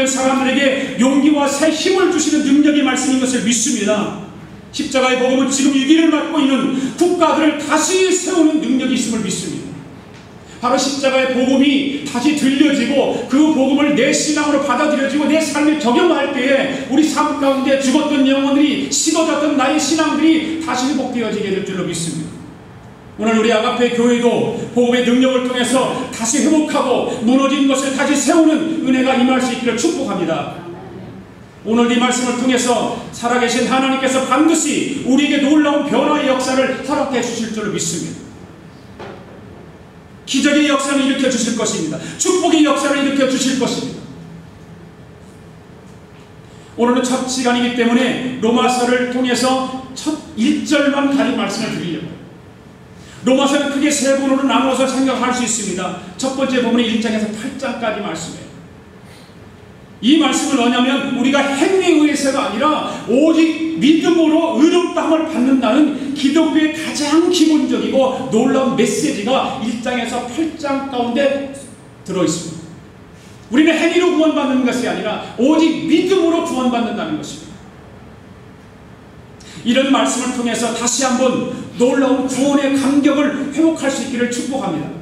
이런 사람들에게 용기와 새 힘을 주시는 능력의 말씀인 것을 믿습니다. 십자가의 복음은 지금 위기를 맞고 있는 국가들을 다시 세우는 능력이 있음을 믿습니다. 바로 십자가의 복음이 다시 들려지고 그 복음을 내 신앙으로 받아들여지고 내 삶에 적용할 때에 우리 삶 가운데 죽었던 영혼들이, 식어졌던 나의 신앙들이 다시 회복되어지게 될 줄로 믿습니다. 오늘 우리 아가페 교회도 복음의 능력을 통해서 다시 회복하고 무너진 것을 다시 세우는 은혜가 임할 수 있기를 축복합니다. 오늘 이 말씀을 통해서 살아계신 하나님께서 반드시 우리에게 놀라운 변화의 역사를 허락해 주실 줄로 믿습니다. 기적의 역사를 일으켜 주실 것입니다. 축복의 역사를 일으켜 주실 것입니다. 오늘은 첫 시간이기 때문에 로마서를 통해서 첫 1절만 가진 말씀을 드리려고 해요. 로마서는 크게 세 부분으로 나누어서 생각할 수 있습니다. 첫 번째 부분이 1장에서 8장까지 말씀이에요. 이 말씀은 뭐냐면 우리가 행위에 의해서가 아니라 오직 믿음으로 의롭다함을 받는다는 기독교의 가장 기본적이고 놀라운 메시지가 1장에서 8장 가운데 들어있습니다. 우리는 행위로 구원받는 것이 아니라 오직 믿음으로 구원받는다는 것입니다. 이런 말씀을 통해서 다시 한번 놀라운 구원의 감격을 회복할 수 있기를 축복합니다.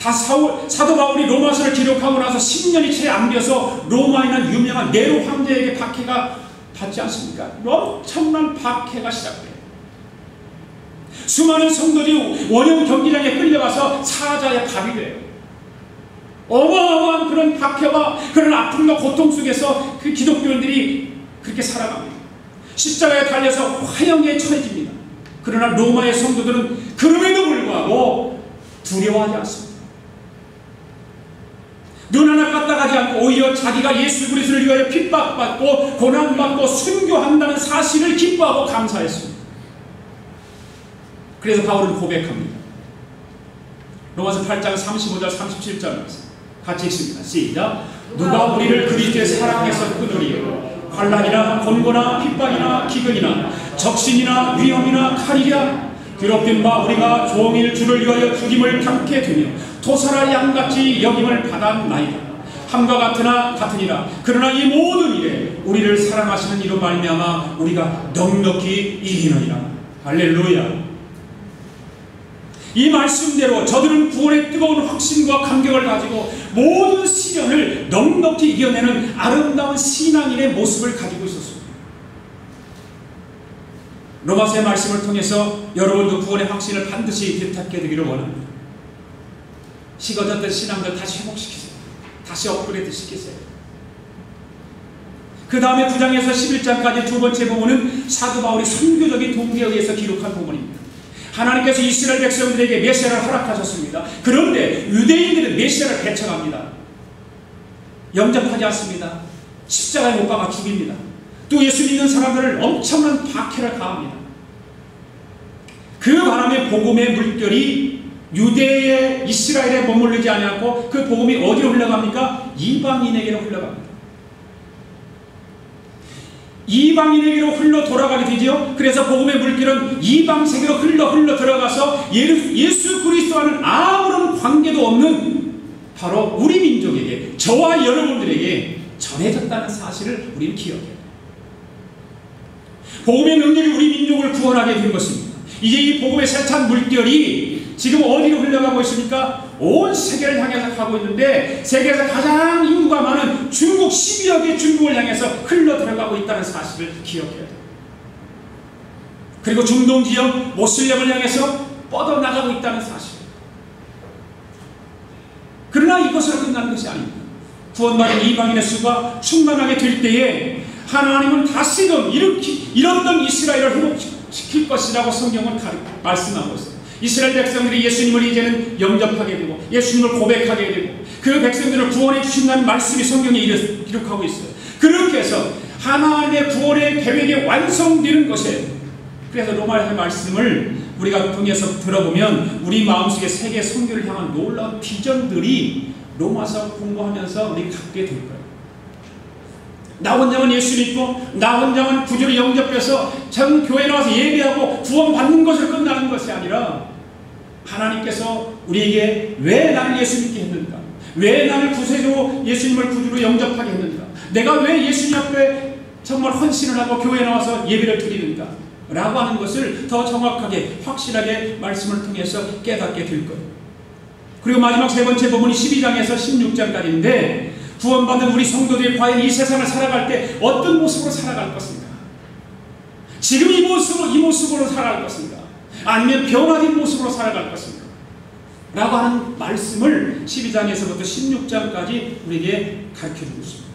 사도 바울이 로마서를 기록하고 나서 10년이 채 안 되어서 로마에 있는 유명한 네로 황제에게 박해가 받지 않습니까? 엄청난 박해가 시작돼요. 수많은 성도들이 원형 경기장에 끌려가서 사자의 밥이 돼요. 어마어마한 그런 박해와 그런 아픔과 고통 속에서 그 기독교인들이 그렇게 살아갑니다. 십자가에 달려서 화형에 처해집니다. 그러나 로마의 성도들은 그럼에도 불구하고 두려워하지 않습니다. 눈 하나 까딱하지 않고 오히려 자기가 예수 그리스도를 위하여 핍박받고 고난받고 순교한다는 사실을 기뻐하고 감사했습니다. 그래서 바울은 고백합니다. 로마서 8장 35절 37절 같이 읽습니다. 시작. 누가 우리를 그리스도의 사랑에서 끊으리요? 환난이나 곤고나 핍박이나 기근이나 적신이나 위험이나 칼이랴. 괴롭힌 바 우리가 종일 주를 위하여 죽임을 당케 되며 토사라 양같이 여김을 받았나이다. 함과 같으니라. 그러나 이 모든 일에 우리를 사랑하시는 이로 말미암아 우리가 넉넉히 이기느니라. 할렐루야. 이 말씀대로 저들은 구원의 뜨거운 확신과 감격을 가지고 모든 시련을 넉넉히 이겨내는 아름다운 신앙인의 모습을 가지고 있었습니다. 로마서의 말씀을 통해서 여러분도 구원의 확신을 반드시 되찾게 되기를 원합니다. 식어졌던 신앙들 다시 회복시키세요. 다시 업그레이드 시키세요. 그 다음에 9장에서 11장까지 두 번째 부분은 사도 바울이 선교적인 동기에 의해서 기록한 부분입니다. 하나님께서 이스라엘 백성들에게 메시아를 허락하셨습니다. 그런데 유대인들은 메시아를 배척합니다. 영접하지 않습니다. 십자가에 못 박아 죽입니다. 또 예수 믿는 사람들을 엄청난 박해를 가합니다. 그 바람에 복음의 물결이 유대의 이스라엘에 머물르지 아니하고 그 복음이 어디로 흘러갑니까? 이방인에게로 흘러갑니다. 이방인에게로 흘러 돌아가게 되죠. 그래서 복음의 물길은 이방 세계로 흘러 들어가서 예수 그리스도와는 아무런 관계도 없는 바로 우리 민족에게, 저와 여러분들에게 전해졌다는 사실을 우리는 기억해요. 복음의 능력이 우리 민족을 구원하게 된 것입니다. 이제 이 복음의 세찬 물결이 지금 어디로 흘러가고 있습니까? 온 세계를 향해서 가고 있는데 세계에서 가장 인구가 많은 중국 12여 개 중국을 향해서 흘러 들어가고 있다는 사실을 기억해야 돼요. 그리고 중동 지역 모슬렘을 향해서 뻗어나가고 있다는 사실. 그러나 이것으로 끝나는 것이 아닙니다. 구원받은 이방인의 수가 충만하게 될 때에 하나님은 다시금 잃었던 이스라엘을 회복시킬 것이라고 성경은 말씀하고 있습니다. 이스라엘 백성들이 예수님을 이제는 영접하게 되고 예수님을 고백하게 되고 그 백성들을 구원해 주신다는 말씀이 성경에 기록하고 있어요. 그렇게 해서 하나님의 구원의 계획이 완성되는 것이에요. 그래서 로마의 말씀을 우리가 통해서 들어보면 우리 마음속에 세계 선교를 향한 놀라운 비전들이 로마서 공부하면서 우리 갖게 될 거예요. 나 혼자만 예수 믿고 나 혼자만 구주를 영접해서 전 교회 나와서 예배하고 구원받는 것을 끝나는 것이 아니라 하나님께서 우리에게 왜 나를 예수 믿게 했는가, 왜 나를 구세주로 예수님을 구주로 영접하게 했는가? 내가 왜 예수님 앞에 정말 헌신을 하고 교회에 나와서 예배를 드리는가? 라고 하는 것을 더 정확하게 확실하게 말씀을 통해서 깨닫게 될 거예요. 그리고 마지막 세 번째 부분이 12장에서 16장까지인데 구원받은 우리 성도들이 과연 이 세상을 살아갈 때 어떤 모습으로 살아갈 것인가? 지금 이 모습으로 살아갈 것인가? 아니면 변화된 모습으로 살아갈 것인가? 라고 하는 말씀을 12장에서부터 16장까지 우리에게 가르쳐주고 있습니다.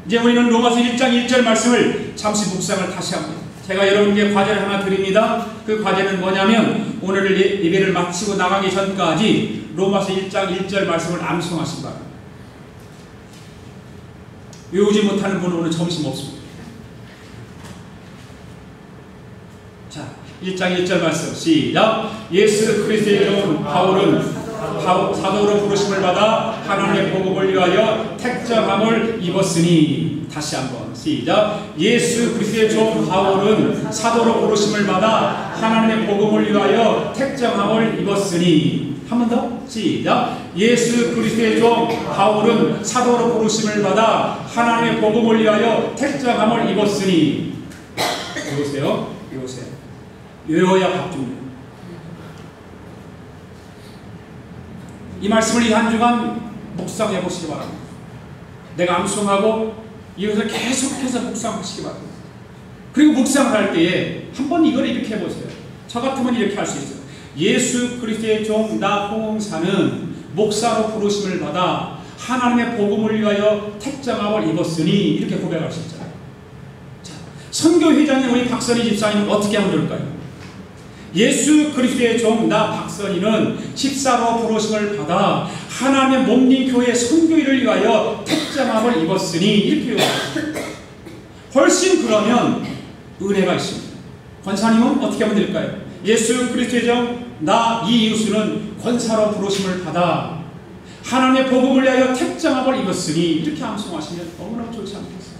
이제 우리는 로마서 1장 1절 말씀을 잠시 묵상을 다시 합니다. 제가 여러분께 과제를 하나 드립니다. 그 과제는 뭐냐면 오늘 예배를 마치고 나가기 전까지 로마서 1장 1절 말씀을 암송하시기 바랍니다. 외우지 못하는 분은 오늘 점심 없습니다. 자, 1장 1절 말씀 시작. 예수 그리스도의 이름 바울은 사도로 부르심을 받아 하나님의 복음을 위하여 택정함을 입었으니. 다시 한번 시작. 예수 그리스도의 종 바울은 사도로 부르심을 받아 하나님의 복음을 위하여 택정함을 입었으니. 한 번 더 시작. 예수 그리스도의 종 바울은 사도로 부르심을 받아 하나님의 복음을 위하여 택정함을 입었으니. 외우세요. 외워야 밥줍니다. 이 말씀을 이 한 주간 묵상해 보시기 바랍니다. 내가 암송하고 이것을 계속해서 묵상하시기 바랍니다. 그리고 묵상할 때에 한번 이걸 이렇게 해보세요. 저 같으면 이렇게 할 수 있어요. 예수 그리스도의 종 나 홍사는 목사로 부르심을 받아 하나님의 복음을 위하여 택정함을 입었으니. 이렇게 고백할 수 있잖아요. 자, 선교회장인 우리 박선희 집사님은 어떻게 하면 좋을까요? 예수 그리스도의 종 나 박선희는 집사로 부르심을 받아 하나님의 몸린 교회 선교일을 위하여 택정함을 입었으니. 이렇게 요구합니다. 훨씬 그러면 은혜가 있습니다. 권사님은 어떻게 하면 될까요? 예수 그리스도의 종 나 이유수는 권사로 부르심을 받아 하나님의 복음을 위하여 택정함을 입었으니. 이렇게 암송하시면 너무나 좋지 않겠어요?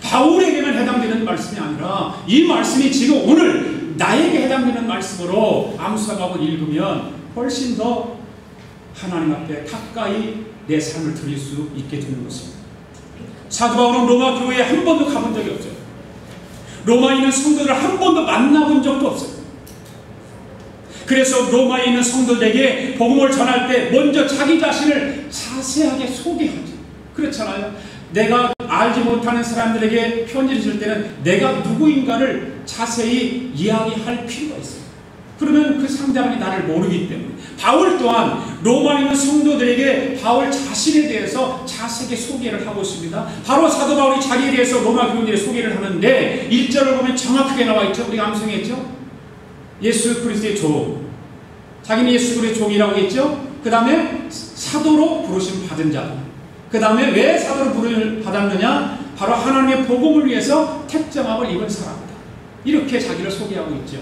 바울에게만 해당되는 말씀이 아니라 이 말씀이 지금 오늘 나에게 해당되는 말씀으로 암송하고 읽으면 훨씬 더 하나님 앞에 가까이 내 삶을 드릴 수 있게 되는 것입니다. 사도 바울은 로마 교회에 한 번도 가본 적이 없어요. 로마에 있는 성도들을 한 번도 만나본 적도 없어요. 그래서 로마에 있는 성도들에게 복음을 전할 때 먼저 자기 자신을 자세하게 소개하지. 그렇잖아요. 내가 알지 못하는 사람들에게 편지를 쓸 때는 내가 누구인가를 자세히 이야기할 필요가 있어요. 그러면 그 상대방이 나를 모르기 때문에. 바울 또한 로마에 있는 성도들에게 바울 자신에 대해서 자세하게 소개를 하고 있습니다. 바로 사도 바울이 자기에 대해서 로마 교인들의 소개를 하는데 1절을 보면 정확하게 나와 있죠. 우리가 암송했죠. 예수 그리스도의 종. 자기는 예수 그리스도의 종이라고 했죠. 그 다음에 사도로 부르심 받은 자. 그 다음에 왜 사도로 부르심을 받았느냐? 바로 하나님의 복음을 위해서 택정함을 입은 사람이다. 이렇게 자기를 소개하고 있죠.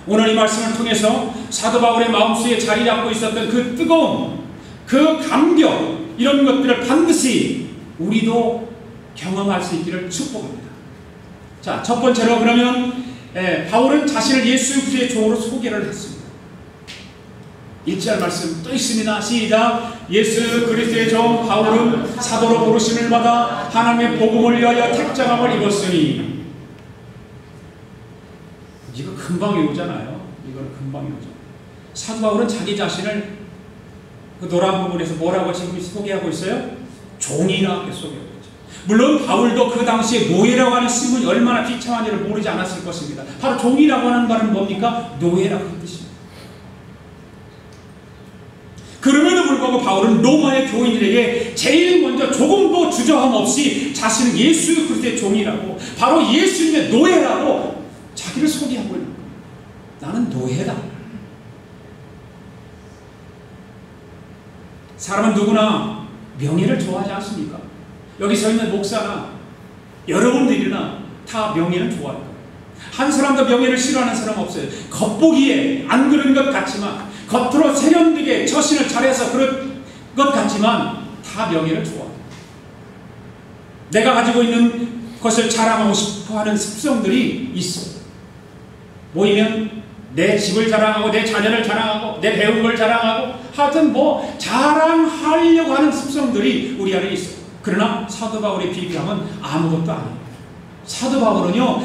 오늘 이 말씀을 통해서 사도 바울의 마음속에 자리 잡고 있었던 그 뜨거움, 그 감격, 이런 것들을 반드시 우리도 경험할 수 있기를 축복합니다. 자, 첫 번째로 그러면 바울은 자신을 예수 그리스도의 종으로 소개를 했습니다. 1절 말씀 또 있습니다. 시작. 예수 그리스도의 종 바울은 사도로 부르심을 받아 하나님의 복음을 위하여 택정함을 입었으니. 이거 금방 외우잖아요. 이거는 금방 외우죠. 사도 바울은 자기 자신을 그 노란 부분에서 뭐라고 지금 소개하고 있어요? 종이라고 소개하고 있죠. 물론 바울도 그 당시에 노예라고 하는 신분이 얼마나 비참한지를 모르지 않았을 것입니다. 바로 종이라고 하는 말은 뭡니까? 노예라고 하는 뜻입니다. 그럼에도 불구하고 바울은 로마의 교인들에게 제일 먼저 조금도 주저함 없이 자신은 예수 그리스도의 종이라고, 바로 예수님의 노예라고 자기를 소개하고 있는 거예요. 나는 노예다. 사람은 누구나 명예를 좋아하지 않습니까? 여기 서 있는 목사나 여러분들이나 다 명예는 좋아할 거예요. 한 사람도 명예를 싫어하는 사람 없어요. 겉보기에 안 그런 것 같지만, 겉으로 세련되게 처신을 잘해서 그런 것 같지만 다 명예를 좋아해요. 내가 가지고 있는 것을 자랑하고 싶어하는 습성들이 있어요. 모이면 내 집을 자랑하고 내 자녀를 자랑하고 내 배운 걸 자랑하고 하여튼 뭐 자랑하려고 하는 습성들이 우리 안에 있어요. 그러나 사도 바울에 비교하면 아무것도 아니에요. 사도 바울은요,